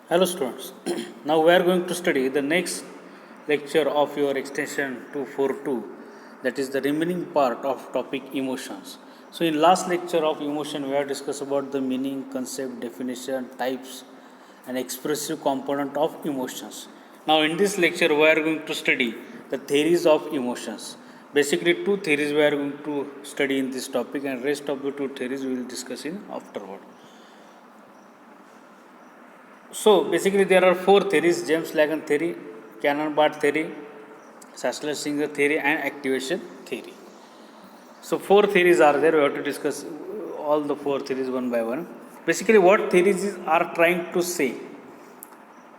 Hello students, now we are going to study the next lecture of your extension 242, that is the remaining part of topic emotions. So in last lecture of emotion we have discussed about the meaning, concept, definition, types and expressive component of emotions. Now in this lecture we are going to study the theories of emotions. Basically two theories we are going to study in this topic, and rest of the two theories we will discuss in afterward. So basically, there are four theories: James Lagan theory, Cannon-Barth theory, Sassler-Singer theory, and activation theory. So four theories are there. We have to discuss all the four theories one by one. Basically, what are trying to say?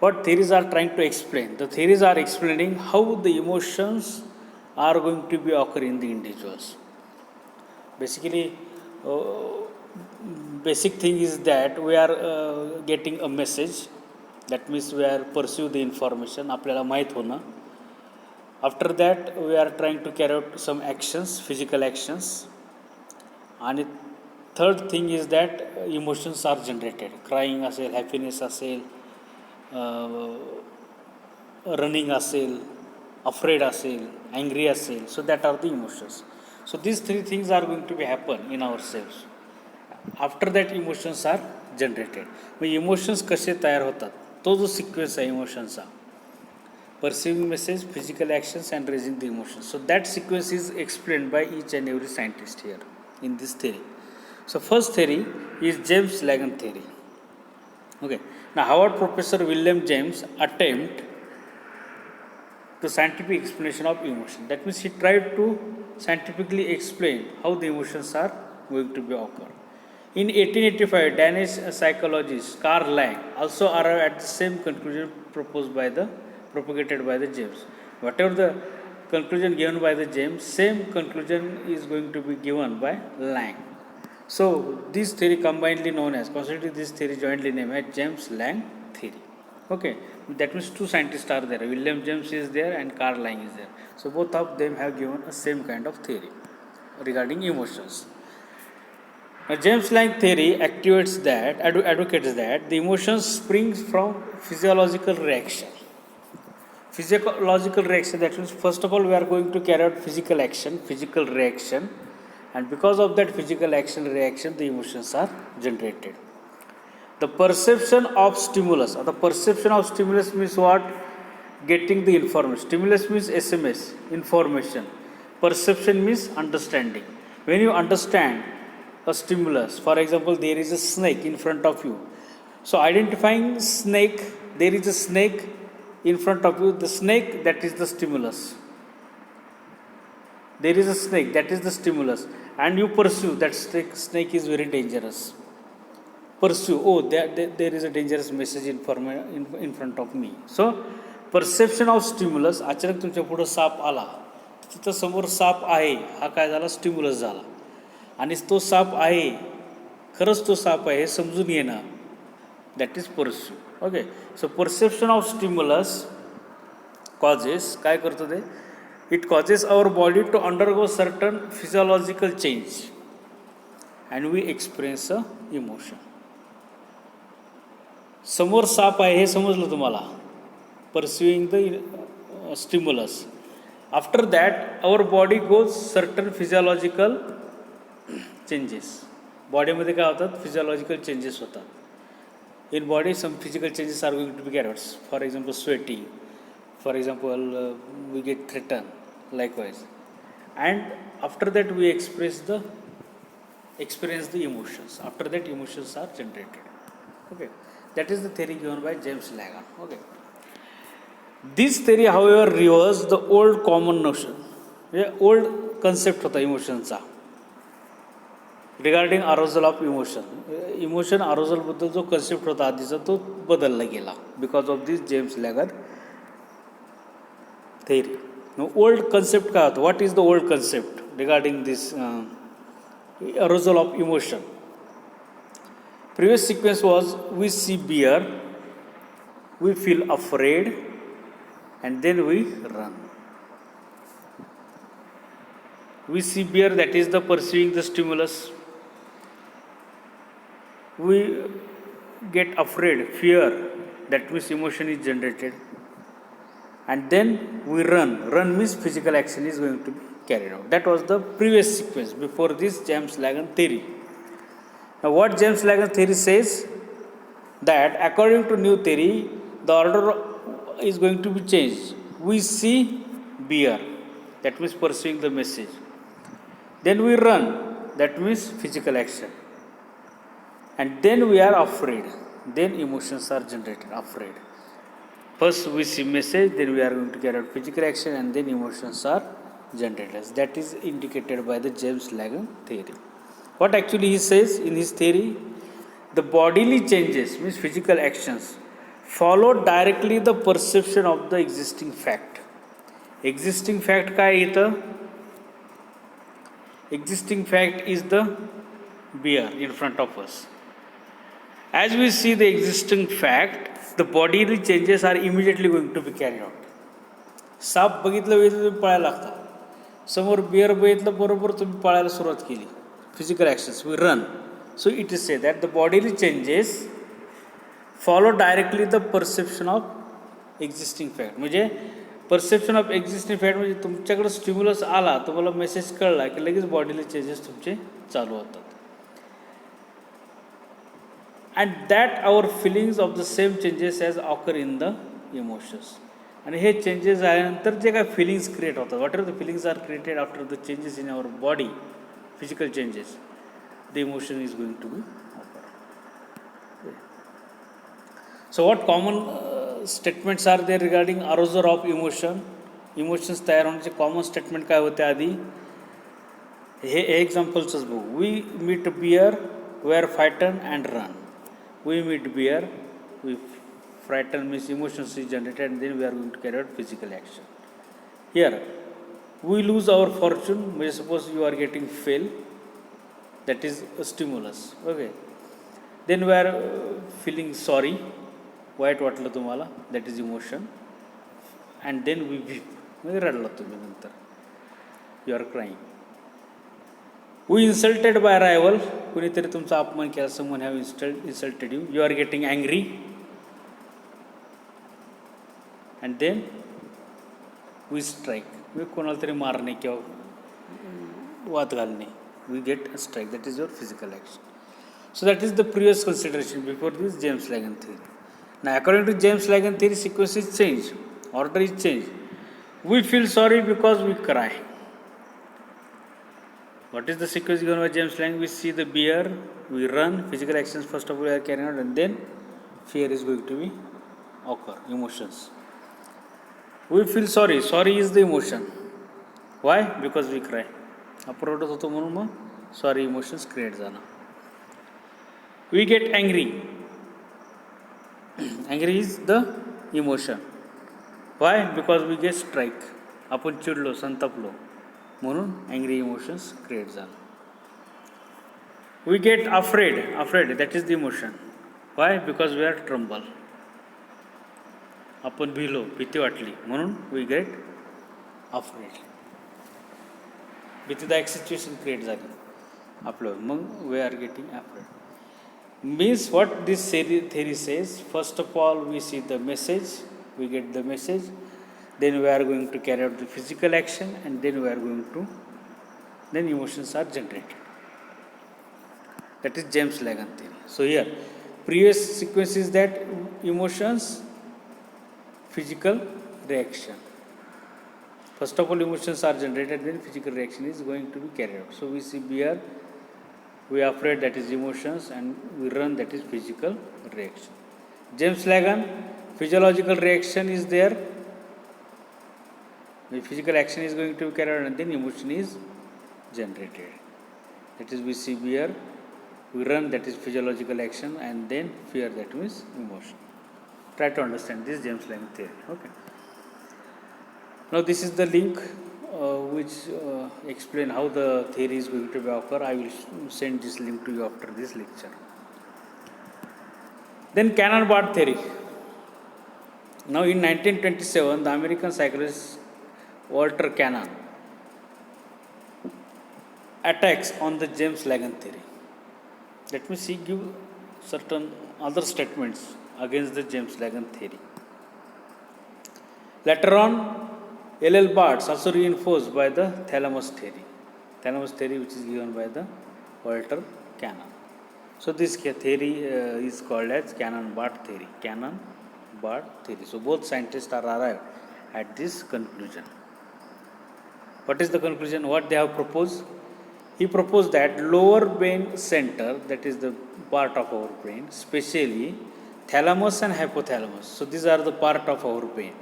What theories are trying to explain? The theories are explaining how the emotions are going to be occurring in the individuals. Basically, basic thing is that we are getting a message. That means we are pursue the information आपल्याला माहीत होणं. After that we are trying to carry out some actions, physical actions. And third thing is that emotions are generated. Crying असेल, happiness असेल, running असेल, afraid असेल, angry असेल. So that are the emotions. So these three things are going to be happen in ourselves. After that emotions are generated. मग emotions कसे तयार होतात, तो जो सिक्वेन्स आहे इमोशनचा, perceiving message, physical actions and raising the emotions. So that sequence is explained by each and every scientist here in this theory. So first theory is James Lagan theory. Okay. Now Harvard professor William James attempt the scientific explanation of emotion. That means he tried to scientifically explain how the emotions are going to be occur. In 1885, Danish psychologist Carl Lang also arrived at the same conclusion propagated by the James. Whatever the conclusion given by the James, same conclusion is going to be given by Lang. So this theory combinedly known as, consider this theory jointly named as James Lang theory. Okay, that means two scientists are there. William James is there and Carl Lang is there. So both of them have given a same kind of theory regarding emotions. Now, James Lang theory advocates that the emotions springs from physiological reaction. Physiological reaction, that means first of all we are going to carry out physical reaction, and because of that physical reaction, the emotions are generated. The perception of stimulus means what? Getting the information. Stimulus means SMS, information. Perception means understanding. When you understand a stimulus, for example, there is a snake in front of you. So identifying snake, there is a snake in front of you. The snake, that is the stimulus. There is a snake, that is the stimulus. And you pursue that snake is very dangerous. Pursue, oh, there is a dangerous message in front of me. So perception of stimulus, अचानक तुमच्या पुढं shop आला, तिथं समोर साप आहे, हा काय झाला? स्टिम्युलस झाला. आणि तो साप आहे, खरंच तो साप आहे हे समजून येणं, that is pursue. Okay. So perception of stimulus causes, काय करतं ते? It causes our body to undergo certain physiological change and we experience a emotion. समोर साप आहे हे समजलं तुम्हाला, perceiving the stimulus. After that our body goes certain physiological changes. बॉडीमध्ये काय होतात? फिजिओलॉजिकल चेंजेस होतात. In body some physical changes are going to be carried. For example sweating, for example we gate threaten likewise, and after that we experience the emotions. After that emotions are generated. Okay, that is the theory given by James Lagan. Okay, this theory however reverses the old common notion, old concept होता इमोशनचा regarding arousal of emotion अरोजलबद्दल जो concept होता आधीचा तो बदलला गेला because of this James लॅगन theory. Now, old concept का होता? What is the old concept regarding this arousal of emotion? Previous sequence was we see bear, we feel afraid, and then we run. We see bear, that is the pursuing the stimulus. We get afraid, fear, that means emotion is generated. And then we run. Run means physical action is going to be carried out. That was the previous sequence before this James-Lange theory. Now what James-Lange theory says, that according to new theory, the order is going to be changed. We see beer, that means pursuing the message. Then we run, that means physical action. And then we are afraid. Then emotions are generated, afraid. First we see message, then we are going to carry out physical action, and then emotions are generated. That is indicated by the James-Lange theory. What actually he says in his theory? The bodily changes, means physical actions, follow directly the perception of the existing fact. Existing fact काय इथं? Existing fact is the beer in front of us. As we see the existing fact, the bodily changes are immediately going to be carried out. साप बघितलं वेळी तुम्ही पळायला लागता. समोर beer बघितलं बरोबर तुम्ही पळायला सुरुवात केली. Physical actions, we run. So it is said that the bodily changes follow directly the perception of existing fact. म्हणजे परसेप्शन ऑफ एक्झिस्टिंग फॅक्ट म्हणजे तुमच्याकडे स्टिम्युलस आला, तुम्हाला मेसेज कळला की लगेच बॉडीले चेंजेस तुमचे चालू होतात. And that our feelings of the same changes as occur in the emotions. आणि हे चेंजेस झाल्यानंतर जे काय फिलिंग्स क्रिएट होतात, whatever the feelings are created after the changes in our body, physical changes, the emotion is going to be occur. So what common statements are there regarding arousal of emotion. Emotions तयार होण्याचे common statement काय होते आधी, हे एक्झाम्पल्सच बघू. We meet bear, we are frighten and run. We meet bear, we frighten means emotions is generated and then we are going to carry out physical action. Here we lose our fortune, म्हणजे suppose you are getting fail, that is a stimulus. Okay. Then we are feeling sorry, वाईट वाटलं तुम्हाला, that is emotion. And then we weep, म्हणजे रडला तुम्ही नंतर, you are crying. We insulted by rival, कुणीतरी तुमचा अपमान केला, someone have insulted you, you are getting angry. And then we strike, मी कोणाला तरी मारणे किंवा वाद घालणे, we get strike, that is your physical action. So that is the previous consideration before this James-Lange theory. Now according to James-Lange theory, sequence is changed, order is changed. We feel sorry because we cry. What is the sequence given by James-Lange? We see the bear, we run, physical actions first of all we are carrying out, and then fear is going to be occur, emotions. We feel sorry, sorry is the emotion. Why? Because we cry. अपरोडत होतो म्हणून मग sorry emotions create झाला. We get angry. Angry is the emotion. Why? Because we get strike. आपण चिडलो, संतापलो म्हणून angry emotions create झाला. We get afraid. Afraid, that is the emotion. Why? Because we are tremble. आपण below, भीती वाटली म्हणून we get afraid. भीतीदायक situation create झाली आपलं, मग we are getting afraid. Means what this theory says, first of all we see the message, we get the message, then we are going to carry out the physical action, and then we are going to, then emotions are generated. That is James-Lange theory. So here previous sequence is that emotions, physical reaction. First of all emotions are generated, then physical reaction is going to be carried out. So we see beer, we are afraid, that is emotions, and we run, that is physical reaction. James-Lange, physiological reaction is there, the physical action is going to be carried out, and then emotion is generated. That is we see beer, we run, that is physiological action, and then fear, that means emotion. Try to understand this James-Lange theory. Okay. Now this is the link which explain how the theory is going to be occur. I will send this link to you after this lecture. Then Cannon-Bard theory. Now in 1927, the American psychologist Walter Cannon attacks on the James-Lange theory. Let me see, give certain other statements against the James-Lange theory. Later on, L.L. Barthes also reinforced by the thalamus theory which is given by the Walter Cannon. So this theory is called as Cannon-Barth theory. So both scientists are arrived at this conclusion. What is the conclusion? What they have proposed? He proposed that lower brain center, that is the part of our brain, especially thalamus and hypothalamus. So these are the part of our brain,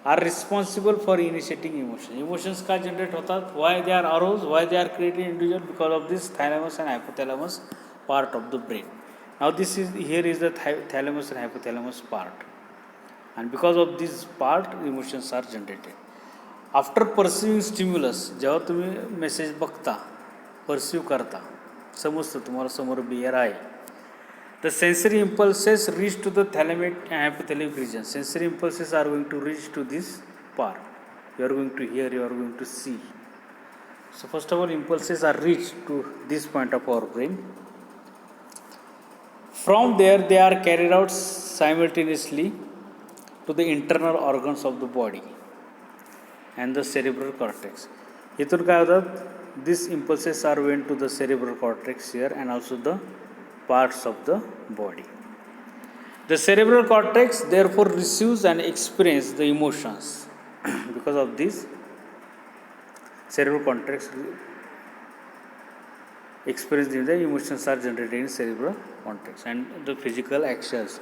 are responsible for initiating emotion. Emotions का generate होतात. Why they are aroused? Why they are created individual? Because of this thalamus and hypothalamus part of the brain. Now this is here is the thalamus and hypothalamus part, and because of this part emotions are generated. After perceiving stimulus, जेव्हा तुम्ही message बघता, perceive करता, समजतं तुम्हाला समोर bear आहे, the sensory impulses reach to the thalamic and hypothalamic region. Sensory impulses are going to reach to this part. You are going to hear, you are going to see. So first of all, impulses are reached to this point of our brain. From there, they are carried out simultaneously to the internal organs of the body and the cerebral cortex. इथून काय होतात? These impulses are went to the cerebral cortex here and also the parts of the body. The cerebral cortex therefore receives and experiences the emotions. Because of this, cerebral cortex experiences the emotions are generated in cerebral cortex, and the physical actions,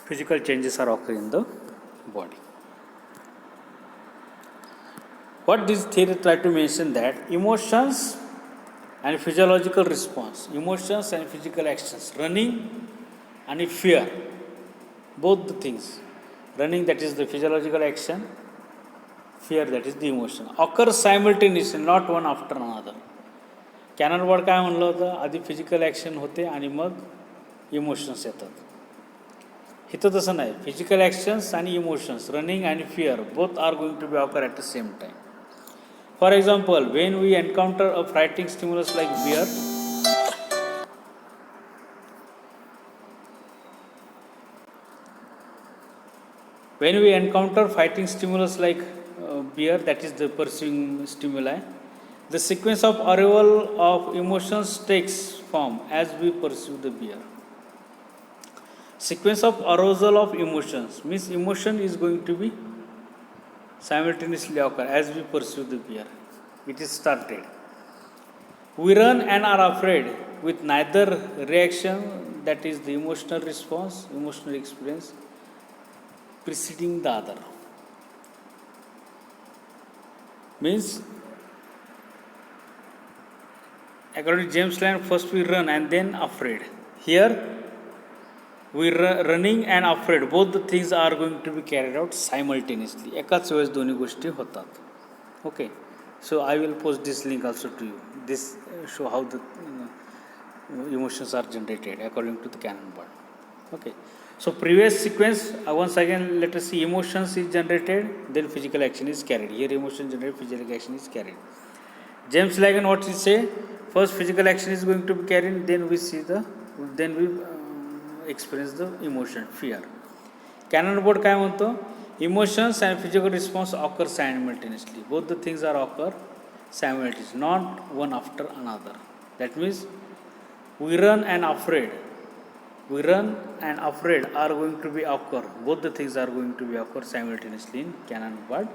physical changes are occurring in the body. What this theory try to mention that emotions and physiological response, emotions and physical actions, running and fear, both the things, running that is the physiological action, fear that is the emotion, occur simultaneously, not one after another. Canon-birth काय म्हणलं होतं? आधी physical action होते आणि मग emotions येतात. इथं तसं नाही. फिजिकल ॲक्शन्स आणि इमोशन्स, रनिंग आणि fear, both are going to be occur at the same time. For example, when we encounter a frightening stimulus like bear, that is the pursuing stimuli, the sequence of arrival of emotions takes form as we pursue the bear. Sequence of arousal of emotions means emotion is going to be simultaneously occur as we pursue the bear. It is started. We run and are afraid with neither reaction, that is the emotional response, emotional experience, preceding the other. Means, according to James-Lange, first we run and then afraid. Here, we running and afraid, both the things are going to be carried out simultaneously. एकाच वेळेस दोन्ही गोष्टी होतात. Okay, so I will post this link also to you. This show how the emotions are generated according to the Cannon-Barth. Okay, so previous sequence, once again let us see. Emotions is generated, then physical action is carried. Here emotion generated, physical action is carried. James-Lange, what he say? First physical action is going to be carried, then we experience the emotion, fear. Cannon-Barth काय म्हणतो? Emotions and physical response occur simultaneously. Both the things are occur simultaneously, not one after another. That means we run and afraid are going to be occur. Both the things are going to be occur simultaneously in Cannon-Barth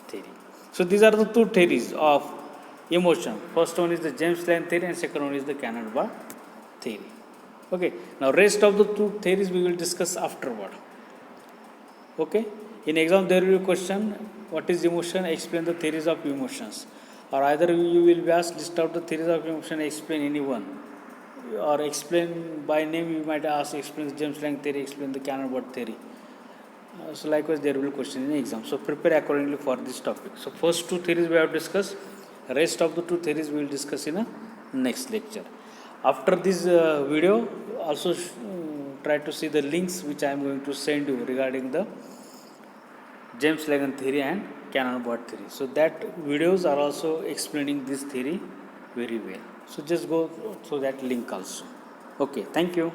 theory. So these are the two theories of emotion. First one is the James-Lange theory and second one is the Cannon-Barth theory. Okay, now rest of the two theories we will discuss afterward. Okay, in exam there will be a question, what is emotion? Explain the theories of emotions. Or either you will be asked, list out the theories of emotion, explain any one. Or explain by name, you might ask, explain the James-Lange theory, explain the Cannon-Barth theory. So likewise there will be a question in exam. So prepare accordingly for this topic. So first two theories we have discussed. Rest of the two theories we will discuss in a next lecture. After this video, also try to see the links which I am going to send you regarding the James-Lange theory and Cannon-Barth theory. So that videos are also explaining this theory very well. So just go through that link also. Okay, thank you.